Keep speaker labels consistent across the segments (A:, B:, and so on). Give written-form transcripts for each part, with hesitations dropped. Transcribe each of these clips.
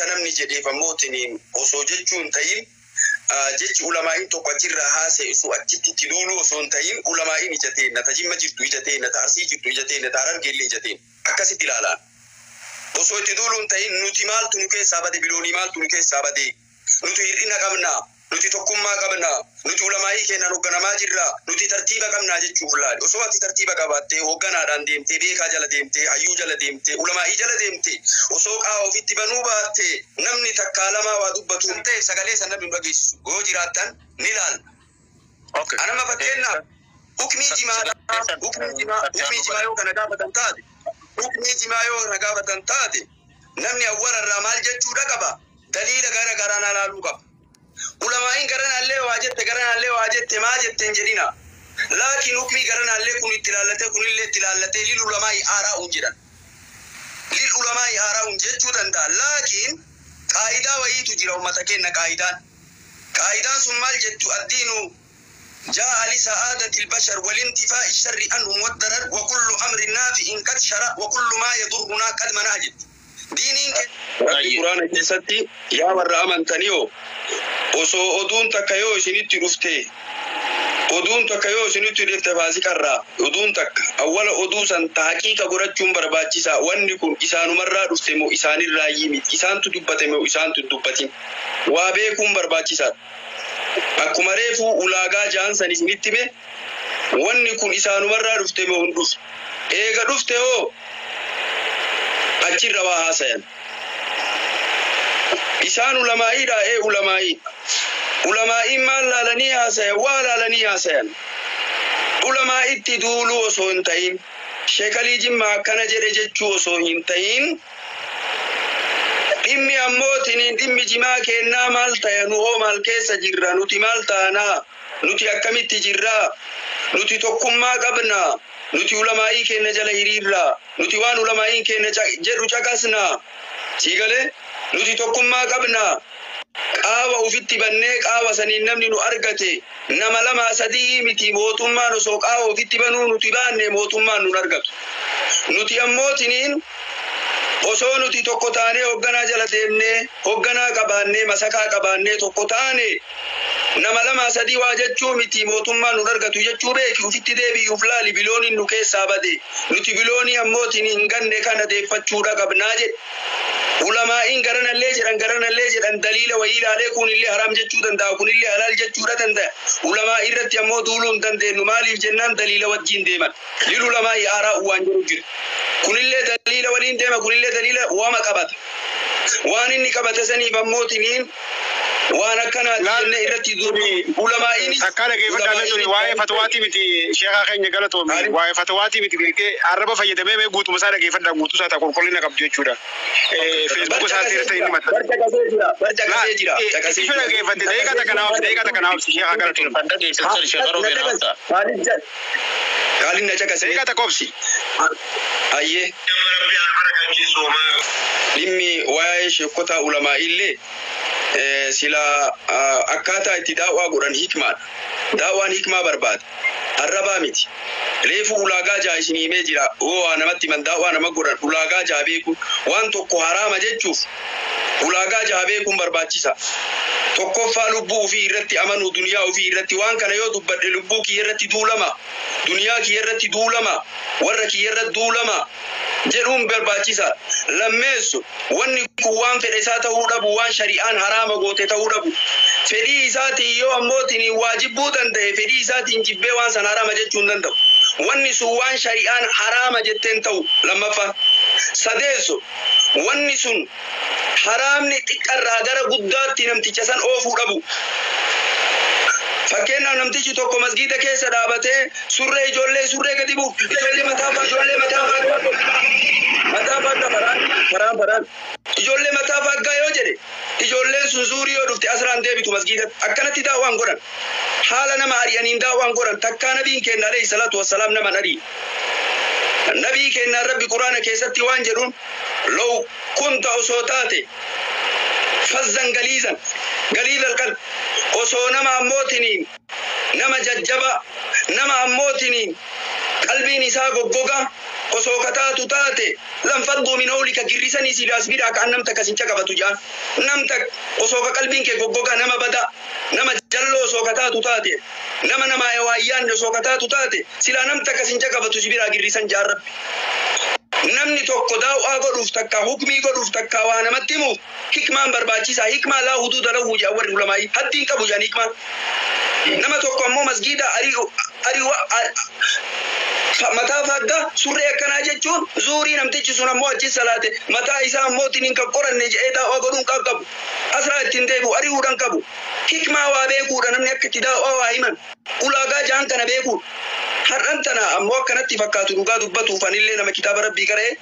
A: jecha namni jedheef ammootiin osoo jechuun ta'in jechi ulamaa'in tokko achirraa haaseessu achitti itti duulu osoo hin ta'in ulamaa'in ijateen na tajimma jirtu ijateen na taarsii jirtu ijateen na taarargeellee ijateen akkasitti ilaalaa. Osoo itti duulu hin ta'in nuti maaltu nu keessaa bade biloonii maaltu nu keessaa bade nuti hir'ina qabnaa nuti tokkummaa qabnaa nuti ulamaa'ii keenan hogganamaa jirra nuti tartiiba qabnaa jechuuf laali. Osoo ati tartiiba qabaattee hogganaadhaan deemtee beekaa jala deemtee hayyuu jala deemtee ulamaa'ii jala deemtee osoo qaawa ofitti banuu baattee namni takkaa lamaa waa dubbatu hin ta'e sagalee sana namni dhageessisu yoo jiraattan ni ilaalla. Anama fakkeenyaaf hukmii jimaa yoo kana gaafatan taate hukmii jimaa yoo kana gaafatan taate namni awwalarraa maal jechuudha qaba daliila gara garaan ilaaluu qaba. Ulamaa'in garanaallee waa jette maa jetteen jedhina. Laakiin hukmii garanaallee kun itti ilaallatee kunillee itti ilaallatee lil ulamaa'ii aaraa'uun jedhan. Lil ulamaa'ii aaraa'uun jechuu danda'a. Laakiin qaayidaa wayiitu jira uummata keenya qaayidaan. Qaayidaan sun maal jettu addiinu جاء لسعادة البشر والانتفاء الشر عنهم والضرر وكل أمر نافع قد شرع وكل ما يضرنا قد مناجد. دينين القرآن الجسدي يا ورا أمن تنيو osoo oduun takka yoo isinitti dhufte oduun takka yoo isinitti dhufte faasikarraa oduun takka awwala oduu san haqiiqa gorachuun barbaachisaa. Wanni kun isaanumarraa dhufte moo isaanirraa yimit isaantu dubbate moo isaantu dubbatin waa beekuun barbaachisaa. Akkuma reefu ulaagaa jaansan isinitti me wanni kun isaanumarraa dhufte moo hin dhufte eega dhufte hoo achirra waa haasayan. Isaan ulamaa'idha ulamaa'iin maal laalanii haasayan waa laalanii haasayan. Ulamaa'itti duuluu osoo hin ta'in sheekalii jimmaa akkana jedhe jechuu osoo hin ta'in dhimmi ammootiin dhimmi jimaa kennaa maal ta'e nu hoo maal keessa jirra nuti maal taanaa nuti akkamitti jirraa nuti tokkummaa qabnaa nuti ulamaa'ii keenya jala hiriirraa nuti waan ulamaa'iin keenya jedhu caqasnaa siigalee nuti tokkummaa qabnaa qaawa ufitti bannee qaawa saniin namni nu argate nama lama sadii miti mootummaan osoo qaawa ufitti banuu nuti baanne mootummaan nu argatu. Nuti ammootiin osoo nuti tokko taanee hoogganaa jala deemnee hoogganaa qabaannee masakaa qabaannee tokko taane nama lama sadii waa jechuu miti mootummaan nu argatu jechuu beeki ufitti deebi'uuf laali bilooniin nu keessaa bade nuti biloonii ammootiin hin ganne kana deeffachuudha qabnaa jedhe. Ulamaa'iin garanallee jedhan daliila wayii ilaalee kunillee haram jechuu danda'a kunillee halaal jechuudha danda'a. Ulamaa irratti ammoo duuluu hin dandeenyu maaliif jennaan daliila wajjin deeman. Lil ulamaa'ii aaraa'u waan jiru jira. Kunillee daliila waliin deema kunillee daliila waama qabata. Waan inni qabate saniif ammootiin waan akkanaati jenne irratti duuluu ulamaa'iinis
B: akkana geeffadhaan tuni waa'ee fatwaati miti sheekhaa keenya galatoomi waa'ee fatwaati miti arraba fayyadamee mee guutuma isaa dhageeffadhaan guutuu isaa ta'a qulqullina qabdu jechuudha. Facebook isaatti irratti inni maxxansa.
A: Barcaqasee jira.
B: Ifi dhageeffatte deeqata kanaaf sheekhaa galatoomi.
A: Gaalin na caqasee.
B: Deeqata qobsi.
A: Ayyee. Dhimmi waa'ee sheekota ulamaa'illee sila akkaataa itti daawwaa godhan hikmaadha. Daawwaan hikmaa barbaada. Arrabaa miti. Reefu ulaagaa jaa isinii himee jira. Oo namatti man daawwaa nama godhan ulaagaa jaa beekuun waan tokko haraama jechuuf ulaagaa jaa beekuun barbaachisa. Tokkoffaa lubbuu ofii irratti amanuu duniyaa ofii irratti waan kana yoo dubbadhe lubbuu kiyya irratti duulama duniyaa kiyya irratti duulama warra kiyya irratti duulama jedhuun barbaachisa. Lammeessu wanni kun waan fedhe isaa ta'uu dhabu waan shari'aan haraama goote ta'uu dhabu. Fedhii isaatiin yoo ammootiin waajibuu danda'e fedhii isaatiin jibbee waan san haraama jechuun danda'u. Wanni sun waan shari'aan haraama jetteen ta'u lammaffaa. Sadeessu wanni sun haraamni xiqqarraa gara guddaatti namticha san oofuu dhabu. Fakkeenyaaf namtichi tokko masgiida keessa dhaabatee surree gadi bu'u ijoollee mataa baraan ijoollee mataa faggaa yoo jedhe ijoolleen sun suurii yoo dhufte asirraan deebitu masgiida akkanatti daawwaan godhan haala nama ari'aniin daawwaan godhan takkaa nabiin keenya alayhi salaatu wassalaam nama ari'u. Nabii keenya Rabbi Quraana keessatti waan jedhuun law kunta osoo taate fazzan galiizan galiizal qalbi osoo nama ammootiin nama jajjaba nama ammootiin قلبي نساء غوغا وسوكتا تتاتي لم فضوا من أولك جرسني سلاس بيرك أن نمتك سنتك فتجان نمتك وسوك قلبك غوغا نما بدا نما جلو سوكتا تتاتي نما يوايان سوكتا تتاتي سلا نمتك سنتك فتجبيرا جرسن جارب namni tokko daawaa godhuuf takka hukmii godhuuf takka waa namatti himu hikmaan barbaachisaa hikmaa laa huduuda lahu warri ulamaa'ii haddiin qabu jedhan hikmaan nama tokko ammoo masgiida mataa fagga surree akkanaa jechuun zuurii namtichi sun ammoo achi salaate mataa isaa ammoo tiniin kan qoranne jedhee daawaa godhuun qabu asraa ittiin deebi'u ari'uudhaan qabu hikmaa waa beekuudha namni akka itti daawaa waa himan ulaagaa jahan kana beekuudha. har'antana ammoo akkanatti fakkaatu dhugaa dubbatuuf anillee nama kitaaba rabbii qara'ee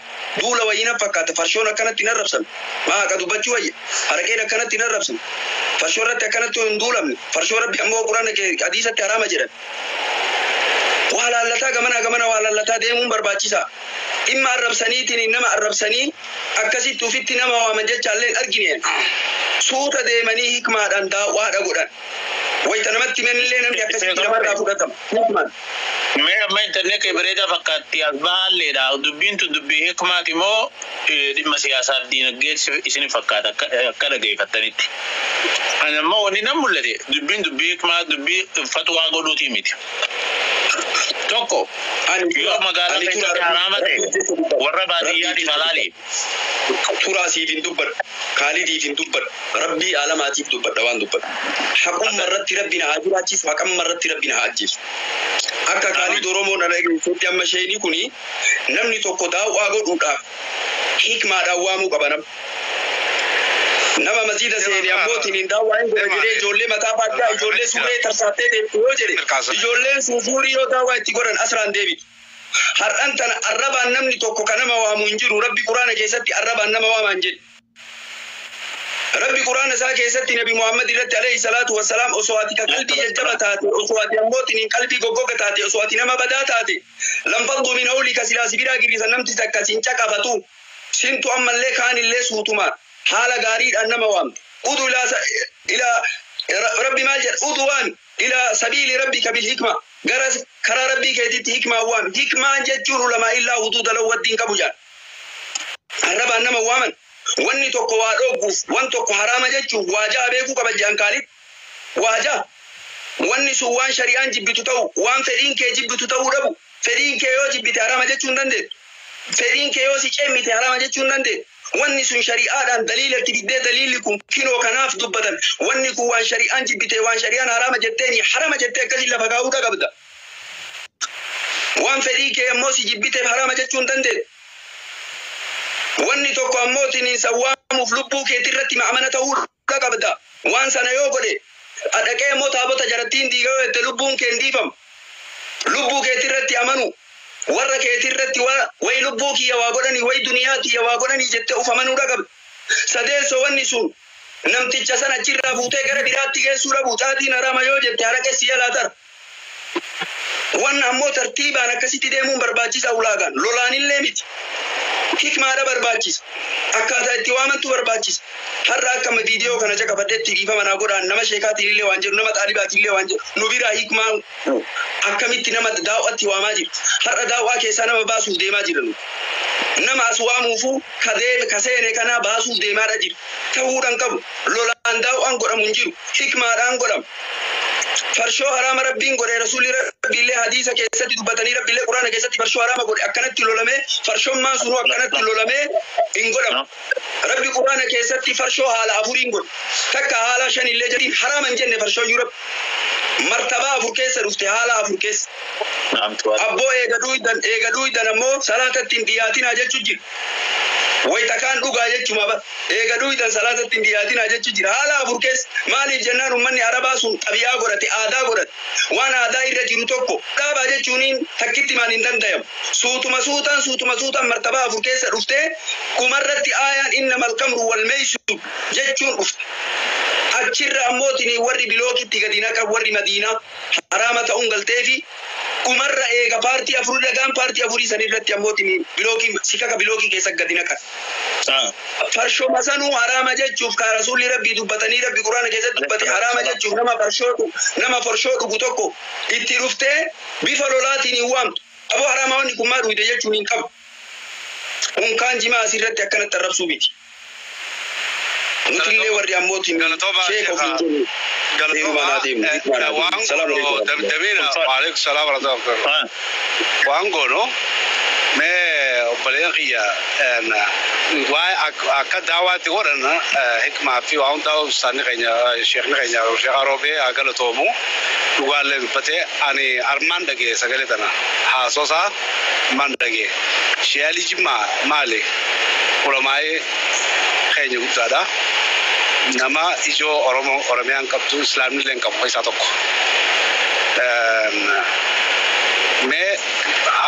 A: duula wayyina fakkaata farshoon akkanatti hin arrabsan maaqa dubbachuu wayya haraqeen akkanatti hin arrabsan farshoo irratti akkanatti hin duulamne farshoo rabbi ammoo quraana hadiisatti haraama jedhan waa laallataa gamana waa laallataa deemuun barbaachisaa dhimma arrabsaniitiin nama arrabsanii akkasitti ufitti nama waaman jechaallee argine suuta deemanii hikmaadhaan daawwaadha godhan wayta namatti menillee namni akkasitti namarraa fudhatama
C: ما internet ke bereda fakati asbahal leda dubbin tu dubbi hikmati mo dimma siyasat dinagge isini fakata kada gayfataniti ana mo ni namullade dubbin dubbi hikma dubbi fatwa goduti miti tokko yo magala keessatti haramate warra baadiyyaati halali
A: turaasiifin dubbad kaalidiifin dubbad rabbii alamaatiif dubbadha waan dubbad haqum marratti rabbina haajiraachis haqam marratti rabbina haajis akka kaalid oromoon dhageessutti amma sheeni kuni namni tokko daawwaa godhuudhaaf hikmaadhaan waamuu qaba nama masjida seeni ammootiin daawwaa hin godhee ijoollee mataa faggaa ijoollee surree tarsaattee deemtu yoo jedhe ijoolleen suurii yoo daawwaa itti godhan asraan deebitu har'an tana arrabaan namni tokko kan nama waamu hin jiru rabbi quraana keessatti arrabaan nama waamaan jedhe rabbi quraana isaa keessatti nabi muhammad irratti alayhi salatu wassalaam osoo ati ka qalbii jajjaba taate osoo ati ammootiin qalbii goggoga taate osoo ati nama badaa taate lam faddu min awlika silaasi biraa girrisan namti takka sin caqafatu sintu ammallee kaanillee suutuma haala gaariidhaan nama waamte udu ila rabbi maal jedha uduwaan ila sabiili rabbika bil hikma garas karaa rabbii keetitti hikmaa waam hikmaan jechuun ulamaa illaa huduuda lawwaddiin qabu jedhan arrabaan nama waaman wanni tokko waa dhooguuf wan tokko haraama jechuun waajaa beekuu qaba jedhan kaalid waajaa wanni sun waan shari'aan jibbitu ta'u waan fedhiin kee jibbitu ta'uu dhabu fedhiin kee yoo jibbite haraama jechuu hin dandeettu fedhiin kee yoo si ceemite haraama jechuu hin dandeettu wanni sun shari'aadhaan daliilatti diddee daliilli kun kinoo kanaaf dubbatan wanni kun waan shari'aan jibbite waan shari'aan haraama jetteeni harama jettee akkasiin lafa kaa'uudha qabda waan fedhii kee ammoo si jibbiteef haraama jechuu hin dandeettu wanni tokko ammoo tiniin sawwaamuuf lubbuu keetirratti ma'amana ta'uu qabda waan sana yoo godhe adaqee ammoo taabota jarattiin diigaa yoo jette lubbuun kee hin dhiifamu lubbuu keetirratti amanu warra keetirratti way lubbuu kiyya waa godhanii way duniyaa kiyya waa godhanii jette ufamanuu qabda sadeessoo wanni sun namticha sana achirraa fuutee gara biraatti geessuu dhabu caatiin haraama yoo jette haraqessi yaalaa tara waan ammoo tartiibaan akkasitti deemuun barbaachisa ulaagaan lolaanillee miti hikmaadha barbaachisa akkaataa itti waamantu barbaachisa har'a akkama viidiyoo kana caqafadheetti dhiifama naa godhaan nama sheekaatiin illee waan jedhu nama xaalibaatiin illee waan jedhu nu biraa hikmaan akkamitti nama daawwatti waamaa jiru har'a daawwaa keessaa nama baasuuf deemaa jiran nama as waamuufu ka seene kana baasuuf deemaadha jiru ta'uudhaan qabu lolaan daawwaan godhamu hin jiru hikmaadhaan godhamu farshoo haraama rabbiin godhe rasuulli rabbiillee hadiisa keessatti dubbatanii rabbiillee quraana keessatti farshoo haraama godhe akkanatti lolame farshommaan sunuu akkanatti lolame hin godhamu rabbi quraana keessatti farshoo haala afuriin godhe takka haala shanillee jedhiin haraama hin jenne farshoo yurab martabaa afur keessa dhufte haala afur keessa abboo eegaduu idan ammoo salaatatti hin dhiyaatinaa jechuu jira waytakaan dhugaa jechuma ba eegaduu idan salaatatti hin dhiyaatinaa jechuu jira haala afur keessa maaliif jennaan ummanni arabaa sun xabiyaa godhate aadaa godhate waan aadaa irra jiru tokko dhaabaa jechuuniin takkitti maan hin dandayamu suutuma suutaan martabaa afur keessa dhufte kumarratti aayaan innamal kamru wal meeysu jechuun dhufte achirra ammootiin warri bilookitti gadi naqa warri madiinaa haraama ta'uun galteefi kumarra eega paartii afurii dhagaan paartii afurii san irratti ammootiin bilookii sikaka bilookii keessa gadi naqan farshoo masanuu haraama jechuuf ka rasuulli rabbii dubbatanii rabbi quraana keessatti dubbate haraama jechuuf nama farshoo dhugu tokko itti dhuftee bifa lolaatiin hin waamtu أبو حرام أوني كمار ويدجا تشونين كم كان جماعة سيرت أكنت الربسو بيتي نتلي وري أموتي من شيخ وفين
B: السلام عليكم دمينا وعليكم السلام ورحمة الله وانغونو ما بلغيا أنا واي أكداوات ورنا حكمة في وان داو سان كينيا شيخ كينيا شيخ عربي أقل تومو وقال بتي أني أرمان دقي سجل تنا حاسوسا من دقي شيالي جمع مالي ولماي كينيا قطعة nama ijo Oromian kaptu Islam ni lengkap paisa tok me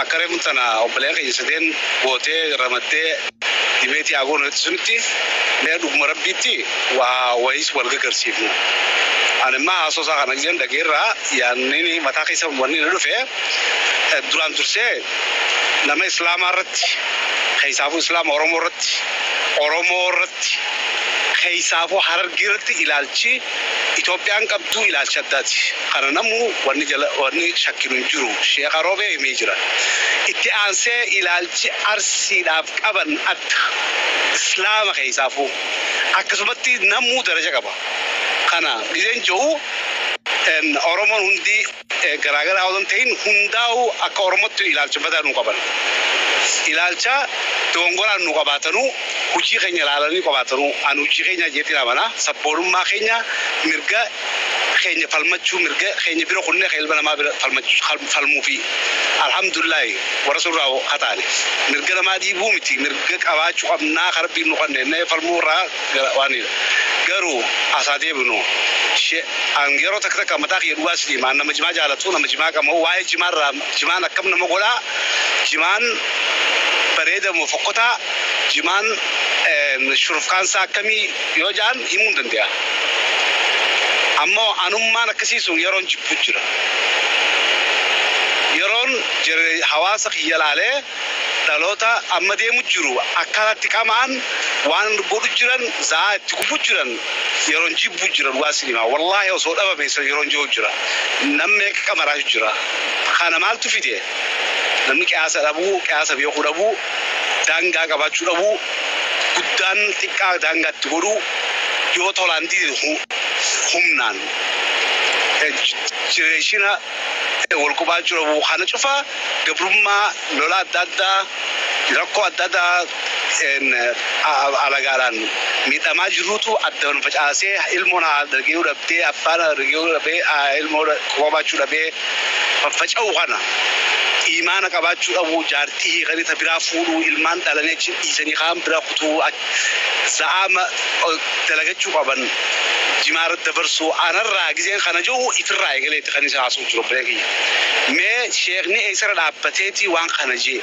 B: akare mutana obleg incident bote ramate dimeti agon sunti me du marabbiti wa wais walga garsifu ana ma asosa kana jenda gerra yani mata kaisa wani rufe duran turse nama Islam arati kaisafu Islam Oromo rati كيسافو حرر جرتي إلالشي إثيوبيان كابتو إلالش داتي أنا نمو وني شكلون جرو شيخ عربي ميجرا إتأنسى إلالشي أرسي داف كابن أت إسلام كيسافو أكسبتي نمو درجة كابا أنا إذن جو إن أورمون هندي غراغر أودن تين هنداو أكورمتو إلالش بدانو كابن إلالشا تونغورا نوكاباتنو uci kenya lalani ko batanu anu uci kenya jeti la mana saborum ma kenya mirga kenya falmachu mirga kenya biro kunne khel bana ma biro falmachu falmu fi alhamdulillah wa rasulullah khatani mirga ma di bumiti mirga kawachu amna kharbi no kanne ne falmura wani garu asade bino she an gero takta kamata ki ruwasli ma na majma jalatu na majma kama waye jimara jimana kamna magola jiman بريدة مفقطة جمان شرف كان ساكمي يوجان يمون دنديا أما أنهم ما نكسيسون يرون جبوجرا يرون جر حواسك يلاله دلوتا أما دي مجرو أكلت كمان وان بوجران زاد تبوجران يرون جبوجرا واسلما والله يوصل أبا بيسر يرون جوجرا نمك كمرا جرا خانا مال تفيده namni qiyasa beeku dhabu daangaa qabaachuu dhabu guddaan xiqqaa daangaatti godhu yoo tolaantii humnaan jireeshina wal qubaachuu dhabu kana cufa gabrummaa lola adda addaa rakkoo adda addaa alagaadhaan miidhamaa jiruutu addaan facaasee ilmoon dargee dhabdee abbaan dargee dhabee ilmoo qubaachuu dhabee faffaca'u kana إيمانا كباتشو أبو جارتي غني تبرا فولو إلمان تلاني إيشاني خام برا خطو زعام تلاقيتشو قبل جمار الدبرسو أنا الراجزين خنجو يتراي قلت خني ساسو جرو بريكي ما شيخني إيسر العبتيتي وان خنجي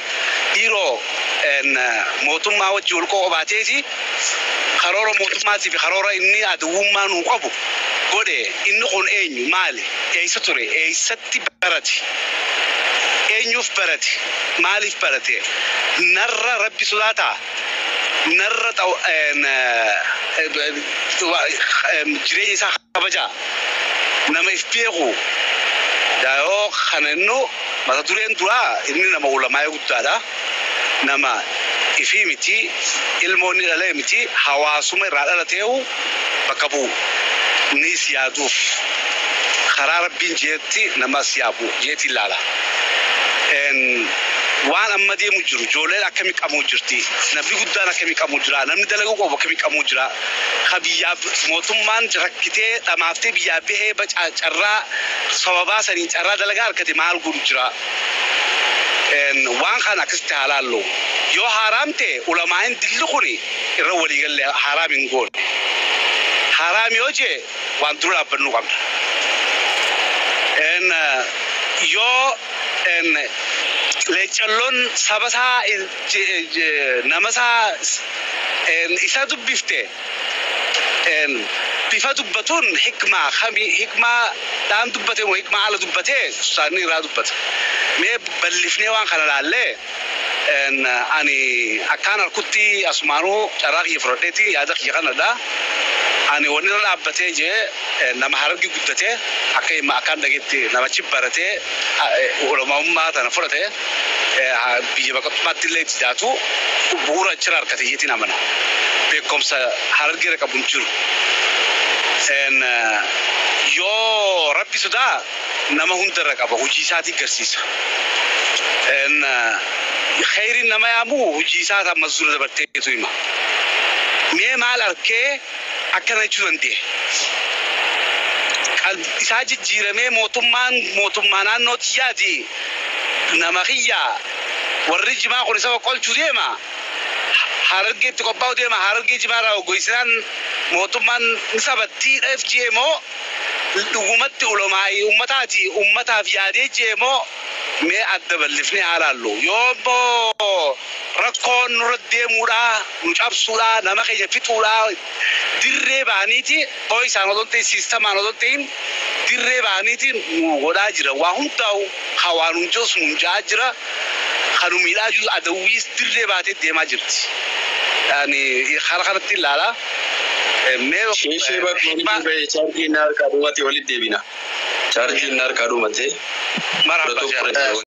B: إيرو إن موتم ما وجهول كو باتيتي خرورو موتم ما تبي خرورو إني أدوم ما نقبو قدي إنه كون إني مالي إيستوري إيستي براتي إنيوف براتي ماليف براتي نرى ربي سلاتا نرى تو جريني ساخبجا نما يفيقو داو خننو ما تدرين ترى إني نما علماء يقطع نما إفهمتي الموني للمتي حواسهم رألا تيو بكبو نسيادو خرار بين جيتي نما سيابو جيتي لالا إن وان أما دي مجرو جولة أكمل كموجرتي نبي قدنا كمل كموجرا نمني دلقو قبوا كمل كموجرا خبياب موتوم مان جركتة تمافتة بيابه بس أجرا سبابا سنين أجرا دلقار كتي مال قرجرا إن وان خان أكست حلالو يو حرامته علماء دلقوني الرولي قال حرام ينقول حرام يوجه وان تروح بنو كم إن يو إن ليشلون سبسا نمسا إن إسادو بيفته إن بيفادو بتون حكمة خمي حكمة دان دبته وحكمة على دبته ساني را دبته ما بلفني وان خلنا له إن أني أكان الكتي أسمانو شراك يفرطتي يادك يخنا أنا ونير لعبته جه نما هرب جودته أكيد ما أكان دقيتي نما شيب برته ولا ما تنافرته biyya baqattummaatti illee itti daatu bu'uura achirra harkateeyyeetiin amana. Beekumsa harargeera qabuun jiru. Yoo rabbi sodaa nama hundarra qaba hojii isaatii garsiisa. Khayriin nama yaamu hojii isaa amma zura dabarteetu hima. Mee maal arkee akkana jechuu danda'e? Isaa jijjiiramee mootummaa naannootti yaadi nama kiyyaa warri jimaa kun isa qolchuu deema. Harargeetti qophaa'u deema. Harargee jimaarraa hoggoisinaan mootummaan sabattii FGMO dhugumatti ulamaa'ii ummataaf yaadee jeemoo mee adda bal'ifnee haalaallu. Yoo rakkoon nurra deemuudhaa nu cabsuudhaa nama keenya fixuudhaa dirree baaniiti oo isaan odon ta'e siistamaan odon ta'in dirree baaniiti nu godhaa jira. Waa hundaa'u hawaan hunjoos munjaa jira. Kanu miidhaa jiru adawwiis dirree baatee deemaa jirti. Yani hara kanatti ilaala.
A: Ishee bakka chaarjiin harkaa dhumate walitti deebina. Chaarjiin harkaa dhumate.
B: Marhaba.